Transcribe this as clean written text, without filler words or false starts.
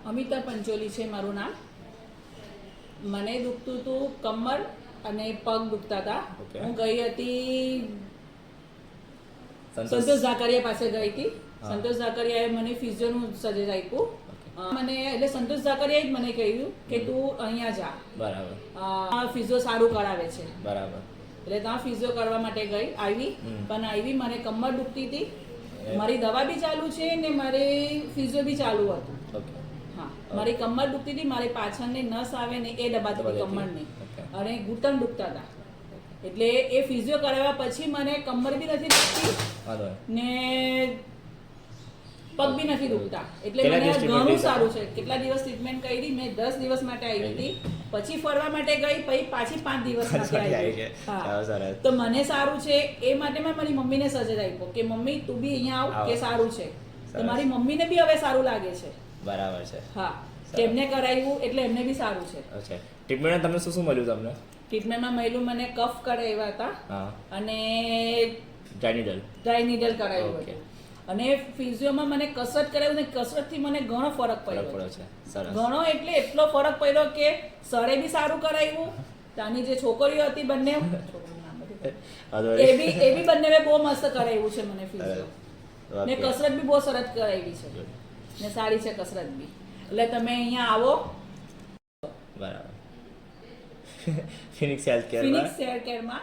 અમિતા પંચોલી છે મારું નામ. મને દુખતું હતું કમર અને પગ દુખતા હતા. હું ગઈ હતી સંતોષ ઝાકરિયા પાસે ગઈ હતી. સંતોષ ઝાકરિયાએ મને ફિઝિયોનું સજેશન આપ્યું. મને એટલે સંતોષ ઝાકરિયાએ જ મને કહ્યું કે તું અહીંયા જા, બરાબર, ફિઝિયો સારું કરાવે છે. બરાબર. એટલે ત્યાં ફિઝિયો કરવા માટે ગઈ, આવી પણ આવી મને કમર દુખતી હતી. મારી દવા બી ચાલુ છે ને મારી ફિઝિયો બી ચાલુ હતું. હા, મારી કમર દુખતી હતી, મારી પાછળની નસ આવે ને એ દબાતી હતી કમરની, અને ઘૂંટણ દુખતા હતા. એટલે એ ફિઝિયો કરાવ્યા પછી મને કમર બી નથી દુખતી ને પગ બી નથી દુખતા. એટલે મને ઘણું સારું છે. કેટલા દિવસ ટ્રીટમેન્ટ કરી મેં? 10 દિવસ માટે આવી હતી, પછી ફરવા માટે ગઈ, પછી પાછી 5 દિવસ માટે આવી. હા, તો મને સારું છે. એ માટે મેં મારી મમ્મીને સજેશન આપ્યો કે મમ્મી તું બી અહીંયા આવ, કે સારું છે. તો મારી મમ્મીને બી હવે સારું લાગે છે. બરાબર છે. હા, એમને કરાવ્યું એટલે એમને બી સારું છે. અચ્છા, ટ્રીટમેન્ટ તમને શું મળ્યું? તમને ટ્રીટમેન્ટમાં મળ્યું, મને કફ કરાવ્યા હતા અને ડ્રાય નીડલ કરાવ્યું હતું. અને ફિઝિયોમાં મને કસરત કરાવી ને કસરતથી મને ઘણો ફરક પડ્યો છે. ઘણો એટલે એટલો ફરક પડ્યો કે સરે બી સારું કરાવ્યું. ત્યાંની જે છોકરીઓ હતી બંને એ બી બંને બહુ મસ્ત કરાવ્યું છે મને ફિઝિયો. ને કસરત બી બહુ સરસ કરાવી છે ને સારી છે કસરત બી. એટલે તમે અહીંયા આવો. બરાબર. Phoenix health કેરમાં